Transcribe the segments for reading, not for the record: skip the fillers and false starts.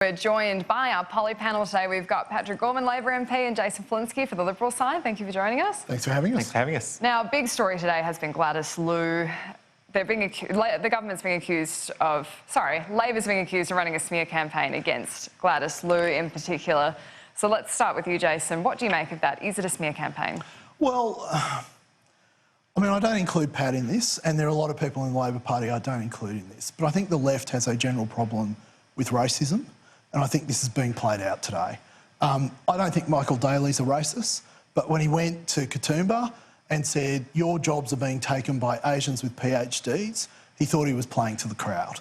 We're joined by our poly panel today. We've got Patrick Gorman, Labor MP, and Jason Falinski for the Liberal side. Thank you for joining us. Thanks for having us. Thanks for having us. Now, a big story today has been Gladys Liu. The government's being accused of, Labor's being accused of running a smear campaign against Gladys Liu in particular. So let's start with you, Jason. What do you make of that? Is it a smear campaign? Well, I mean, I don't include Pat in this, and there are a lot of people in the Labor Party I don't include in this, but I think the left has a general problem with racism, and I think this is being played out today. I don't think Michael Daly's a racist, but when he went to Katoomba and said, your jobs are being taken by Asians with PhDs, he thought he was playing to the crowd.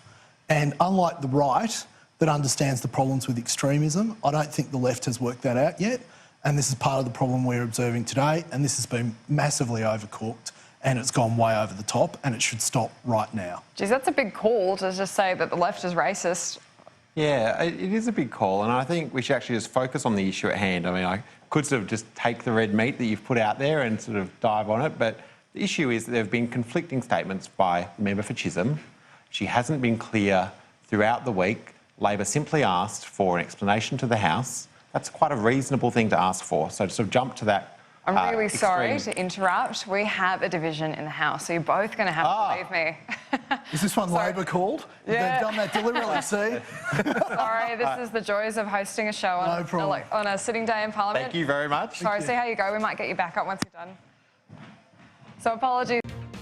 And unlike the right, that understands the problems with extremism, I don't think the left has worked that out yet, and this is part of the problem we're observing today, and this has been massively overcooked, and it's gone way over the top, and it should stop right now. Geez, that's a big call to just say that the left is racist. Yeah, it is a big call, and I think we should actually just focus on the issue at hand. I mean, I could sort of just take the red meat that you've put out there and sort of dive on it, but the issue is that there have been conflicting statements by the member for Chisholm. She hasn't been clear throughout the week. Labor simply asked for an explanation to the House. That's quite a reasonable thing to ask for, so to sort of jump to that. I'm really sorry to interrupt. We have a division in the House, so you're both going to have to leave me. Is this one Labor called? Yeah. They've done that deliberately, see? Sorry, this is the joys of hosting a show on a sitting day in Parliament. Thank you very much. Sorry, see how you go. We might get you back up once you're done. So apologies.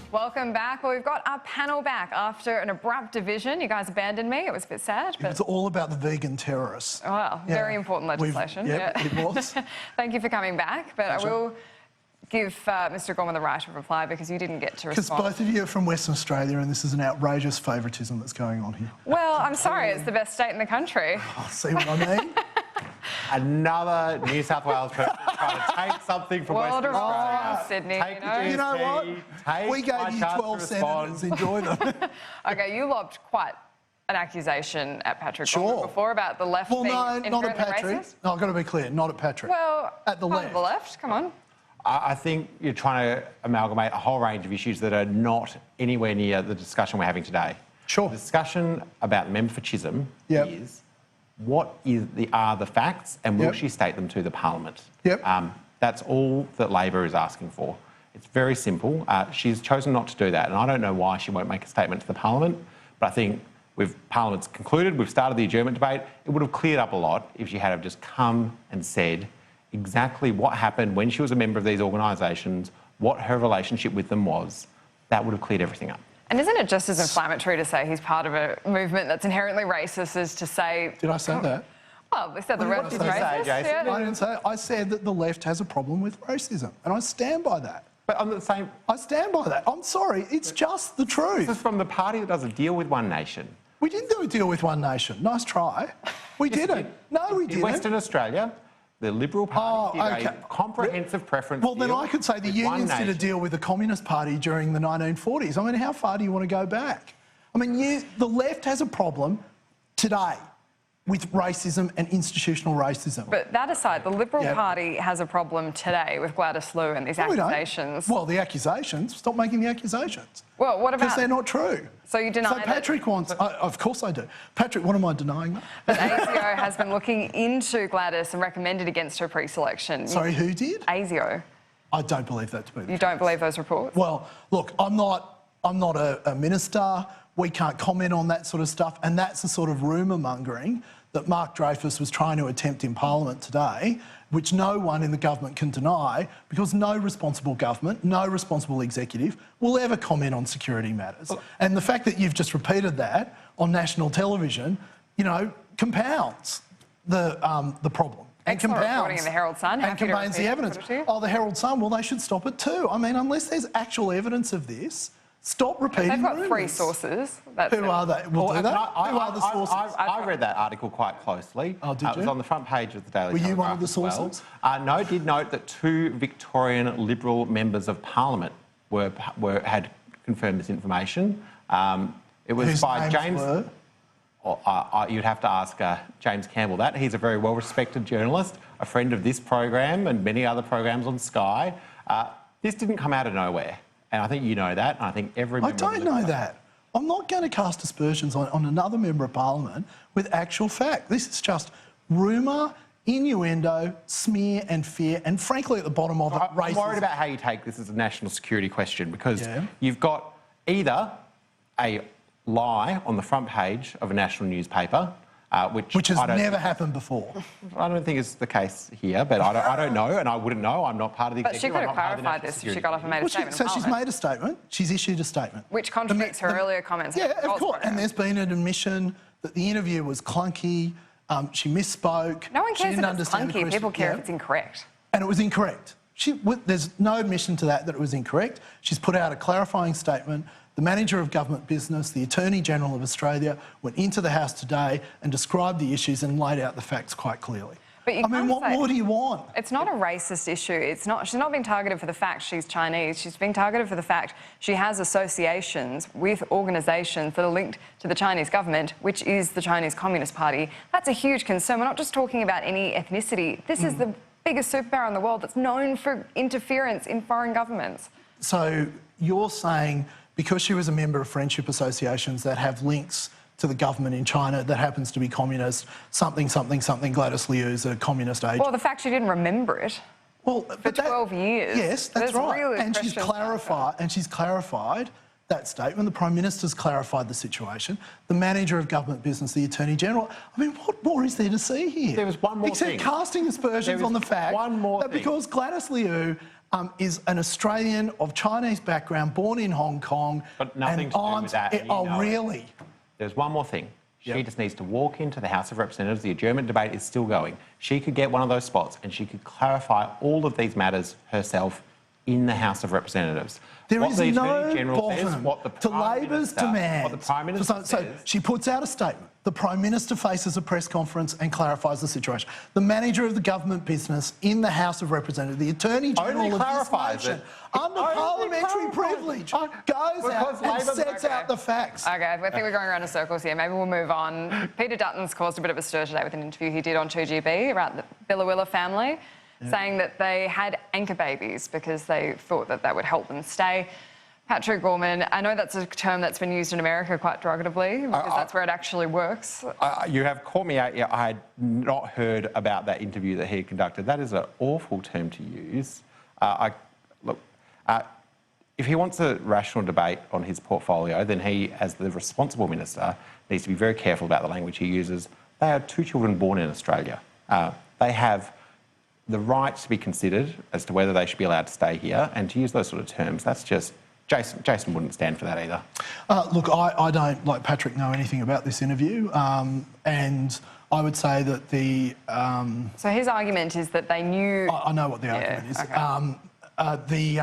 Welcome back. Well, we've got our panel back after an abrupt division. You guys abandoned me. It was a bit sad. But It's all about the vegan terrorists. Oh, well, yeah. Very important legislation. It was. Thank you for coming back, but I will give Mr Gorman the right to reply because you didn't get to respond. Because both of you are from Western Australia and this is an outrageous favouritism that's going on here. Well, I'm sorry, it's the best state in the country. Oh, see what I mean? Another New South Wales person trying to take something from World Western Australia. Sydney, Take You know what? We gave you 12 senators. Enjoy them. Okay, you lobbed quite an accusation at Patrick Sure. Gorman before about the left being inherently not at Patrick. racist. No, I've got to be clear, not at Patrick. Well, at the left. The left, come on. I think you're trying to amalgamate a whole range of issues that are not anywhere near the discussion we're having today. Sure. The discussion about the member for Chisholm is what are the facts and will she state them to the Parliament? That's all that Labor is asking for. It's very simple. She's chosen not to do that, and I don't know why she won't make a statement to the Parliament, but I think Parliament's concluded, we've started the adjournment debate. It would have cleared up a lot if she had have just come and said exactly what happened when she was a member of these organisations, what her relationship with them was. That would have cleared everything up. And isn't it just as inflammatory to say he's part of a movement that's inherently racist as to say... Did I say that? Well, we said the left is racist. Jason? I didn't say it. I said that the left has a problem with racism, and I stand by that. But on the same... I stand by that. I'm sorry, it's just the truth. This is from the party that does a deal with One Nation. We didn't do a deal with One Nation. Nice try. We didn't. No, we didn't. In Western Australia, the Liberal Party did a comprehensive preference deal. Well, then I could say the unions did a deal with the Communist Party during the 1940s. I mean, how far do you want to go back? I mean, the left has a problem today with racism and institutional racism. But that aside, the Liberal Party has a problem today with Gladys Liu and these accusations. Well, the accusations. Stop making the accusations. Well, what about... Because they're not true. So you deny So Patrick wants... of course I do. Patrick, what am I denying that? But ASIO has been looking into Gladys and recommended against her pre-selection. Sorry, who did? ASIO. I don't believe that to be the case. You don't believe those reports? Well, look, I'm not a minister. We can't comment on that sort of stuff, and that's the sort of rumour mongering that Mark Dreyfus was trying to attempt in Parliament today, which no one in the government can deny, because no responsible government, no responsible executive will ever comment on security matters. And the fact that you've just repeated that on national television, you know, compounds the problem. And compounds in the Herald Sun. and contains the evidence. Oh, the Herald Sun, well, they should stop it too. I mean, unless there's actual evidence of this, stop repeating They've got rumours. 3 sources. Who are they? We'll do that. Who are the sources? I read that article quite closely. Oh, did you? It was on the front page of the Daily Were Telegraph. you one of the as well. sources? No, did note that 2 Victorian Liberal members of Parliament had confirmed this information. It was Whose by names James. were? You'd have to ask James Campbell that. He's a very well-respected journalist, a friend of this program and many other programs on Sky. This didn't come out of nowhere, and I think you know that, and I think every member I don't know that. I'm not going to cast aspersions on another Member of Parliament with actual fact. This is just rumour, innuendo, smear and fear, and frankly at the bottom of it, racism. I'm worried about how you take this as a national security question, because you've got either a lie on the front page of a national newspaper, which has never happened before. I don't think it's the case here, but I don't know, and I wouldn't know. I'm not part of the executive. But she could have clarified this if she got up and made a statement. So she's made a statement. She's issued a statement. Which contradicts her earlier comments. Yeah, of course. And there's been an admission that the interview was clunky. She misspoke. No one cares if it's clunky. People care if it's incorrect. And it was incorrect. There's no admission to that it was incorrect. She's put out a clarifying statement. The Manager of Government Business, the Attorney-General of Australia, went into the House today and described the issues and laid out the facts quite clearly. But I mean, what more do you want? It's not a racist issue. She's not being targeted for the fact she's Chinese. She's being targeted for the fact she has associations with organisations that are linked to the Chinese government, which is the Chinese Communist Party. That's a huge concern. We're not just talking about any ethnicity. This is the biggest superpower in the world that's known for interference in foreign governments. So you're saying because she was a member of friendship associations that have links to the government in China that happens to be communist, something, Gladys Liu is a communist agent. Well, the fact she didn't remember it for 12 years. Yes, that's right. And she's clarified that statement. The Prime Minister's clarified the situation. The Manager of Government Business, the Attorney-General. I mean, what more is there to see here? There was one more thing. Except casting aspersions on the fact that because Gladys Liu is an Australian of Chinese background, born in Hong Kong. But nothing to do with that. Oh, really? There's one more thing. She just needs to walk into the House of Representatives. The adjournment debate is still going. She could get one of those spots and she could clarify all of these matters herself in the House of Representatives. There is no bottom to Labor's demand. What the Prime Minister says. So she puts out a statement. The Prime Minister faces a press conference and clarifies the situation. The Manager of the Government Business in the House of Representatives, the Attorney-General of this nation, under parliamentary privilege, goes out and sets out the facts. OK, I think we're going around in circles here. Maybe we'll move on. Peter Dutton's caused a bit of a stir today with an interview he did on 2GB about the Billawilla family, saying that they had anchor babies because they thought that would help them stay. Patrick Gorman, I know that's a term that's been used in America quite derogatively because that's where it actually works. You have caught me out. I had not heard about that interview that he conducted. That is an awful term to use. If he wants a rational debate on his portfolio, then he, as the responsible minister, needs to be very careful about the language he uses. They are two children born in Australia. They have the right to be considered as to whether they should be allowed to stay here, and to use those sort of terms, that's just... Jason wouldn't stand for that either. Look, I don't, like Patrick, know anything about this interview, and I would say that the... So his argument is that they knew... I know what the argument is. Okay.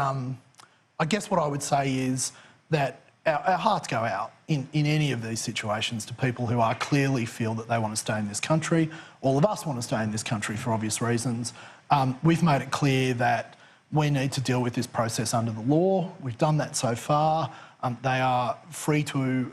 I guess what I would say is that our hearts go out in any of these situations to people who are clearly feel that they want to stay in this country. All of us want to stay in this country for obvious reasons. We've made it clear that we need to deal with this process under the law. We've done that so far. They are free to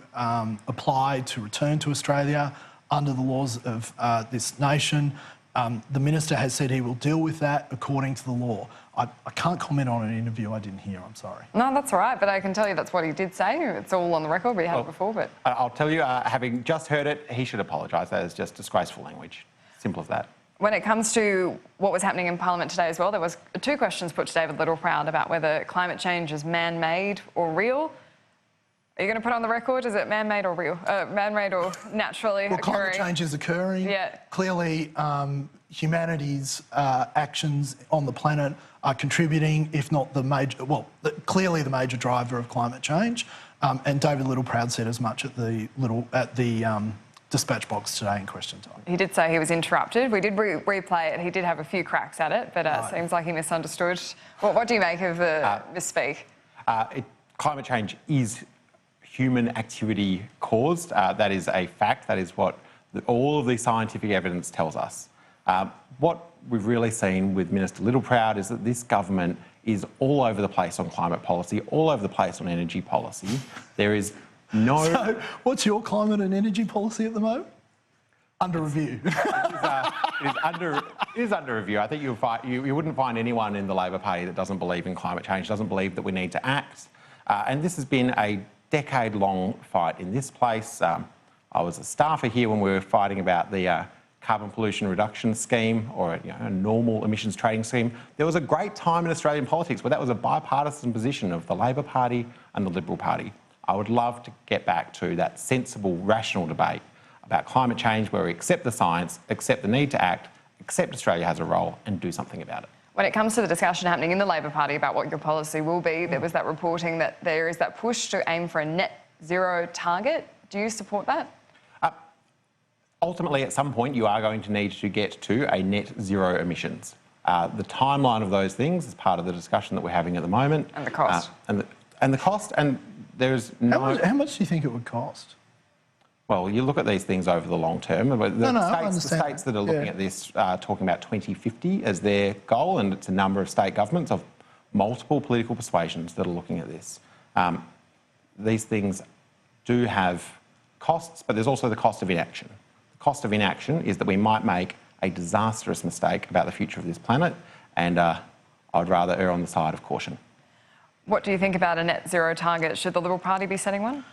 apply to return to Australia under the laws of this nation. The Minister has said he will deal with that according to the law. I can't comment on an interview I didn't hear, I'm sorry. No, that's all right, but I can tell you that's what he did say. It's all on the record, we had it before, but... I'll tell you, having just heard it, he should apologise. That is just disgraceful language. Simple as that. When it comes to what was happening in Parliament today as well, there was 2 questions put to David Littleproud about whether climate change is man-made or real. Are you going to put on the record? Is it man-made or real? Man-made or naturally occurring? Climate change is occurring. Yeah. Clearly, humanity's actions on the planet are contributing, if not the major... Well, clearly the major driver of climate change. And David Littleproud said as much at the dispatch box today in question time. He did say he was interrupted. We did replay it. He did have a few cracks at it, but it seems like he misunderstood. What do you make of the misspeak? Climate change is human activity caused. That is a fact. That is what all of the scientific evidence tells us. What we've really seen with Minister Littleproud is that this government is all over the place on climate policy, all over the place on energy policy. There is no... So, what's your climate and energy policy at the moment? Under review. It is under review. I think you wouldn't find anyone in the Labor Party that doesn't believe in climate change, doesn't believe that we need to act. And this has been a decade-long fight in this place. I was a staffer here when we were fighting about the carbon pollution reduction scheme, or a normal emissions trading scheme. There was a great time in Australian politics where that was a bipartisan position of the Labor Party and the Liberal Party. I would love to get back to that sensible, rational debate about climate change where we accept the science, accept the need to act, accept Australia has a role and do something about it. When it comes to the discussion happening in the Labor Party about what your policy will be, there was that reporting that there is that push to aim for a net zero target. Do you support that? Ultimately, at some point, you are going to need to get to a net zero emissions. The timeline of those things is part of the discussion that we're having at the moment. And the cost. And the cost, and there's no... How much do you think it would cost? Well, you look at these things over the long term. The states that are looking at this are talking about 2050 as their goal, and it's a number of state governments of multiple political persuasions that are looking at this. These things do have costs, but there's also the cost of inaction. The cost of inaction is that we might make a disastrous mistake about the future of this planet, and I'd rather err on the side of caution. What do you think about a net zero target? Should the Liberal Party be setting one?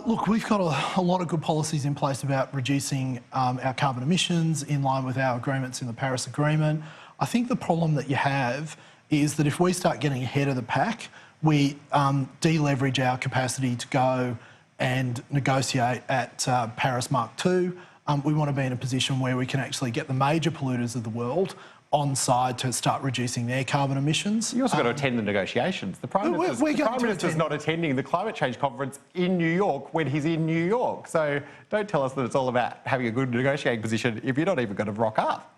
Look, we've got a lot of good policies in place about reducing our carbon emissions in line with our agreements in the Paris Agreement. I think the problem that you have is that if we start getting ahead of the pack, we deleverage our capacity to go and negotiate at Paris Mark II. We want to be in a position where we can actually get the major polluters of the world on side to start reducing their carbon emissions. You also got to attend the negotiations. The Prime Minister's not attending the climate change conference in New York when he's in New York. So don't tell us that it's all about having a good negotiating position if you're not even going to rock up.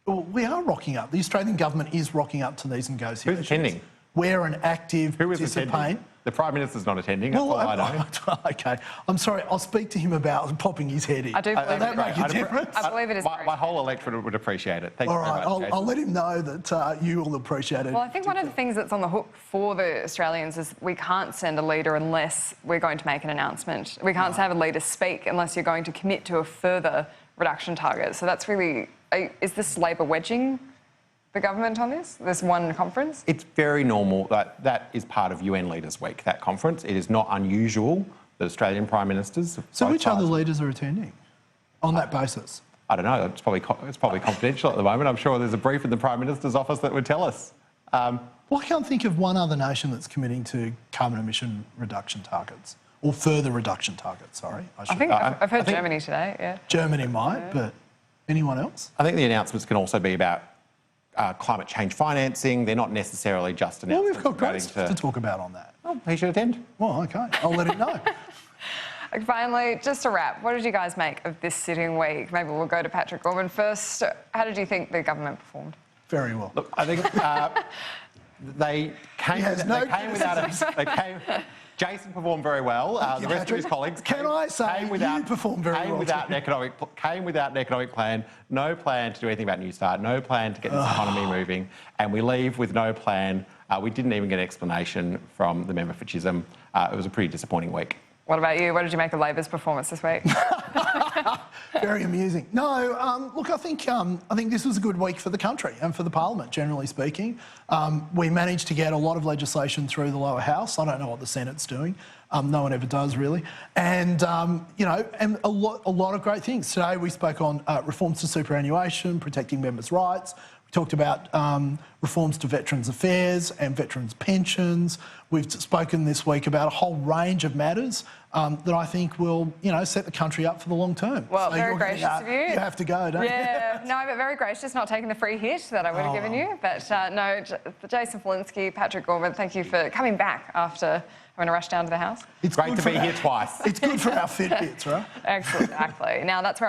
Well, we are rocking up. The Australian government is rocking up to these negotiations. Who's attending? We're an active participant. The Prime Minister's not attending, that's all I know. OK, I'm sorry, I'll speak to him about popping his head in. I do believe that make a difference? I believe it is. My whole electorate would appreciate it. Thank you very much, Jason. I'll let him know that you will appreciate it. Well, I think one of the things that's on the hook for the Australians is we can't send a leader unless we're going to make an announcement. We can't have a leader speak unless you're going to commit to a further reduction target. So that's really... Is this Labor wedging the government on this one conference? It's very normal. That is part of UN Leaders Week, that conference. It is not unusual that Australian Prime Ministers... So which other leaders are attending on that basis? I don't know. It's probably confidential at the moment. I'm sure there's a brief in the Prime Minister's office that would tell us. Well, I can't think of one other nation that's committing to carbon emission reduction targets, or further reduction targets, sorry. I've heard Germany today, yeah. Germany might, but anyone else? I think the announcements can also be about climate change financing. They're not necessarily just announcements. Well, we've got great stuff to talk about on that. Well, he should attend. Well, OK. I'll let him know. Finally, just to wrap, what did you guys make of this sitting week? Maybe we'll go to Patrick Gorman first. How did you think the government performed? Very well. Look, I think they came without Jason performed very well. The rest of his colleagues came without an economic plan, no plan to do anything about New Start, no plan to get this economy moving, and we leave with no plan. We didn't even get an explanation from the member for Chisholm. It was a pretty disappointing week. What about you? What did you make of Labor's performance this week? Very amusing. No, look, I think this was a good week for the country and for the Parliament, generally speaking. We managed to get a lot of legislation through the lower house. I don't know what the Senate's doing. No one ever does, really. And, and a lot of great things. Today we spoke on reforms to superannuation, protecting members' rights. We talked about reforms to Veterans' Affairs and Veterans' pensions. We've spoken this week about a whole range of matters that I think will, set the country up for the long term. Well, so very gracious of you. You have to go, don't you? Yeah, no, but very gracious, not taking the free hit that I would have given you. But no, Jason Falinski, Patrick Gorman, thank you for coming back after having to rush down to the house. It's great to be here twice. It's good for our Fitbits, right? Exactly. Now, that's where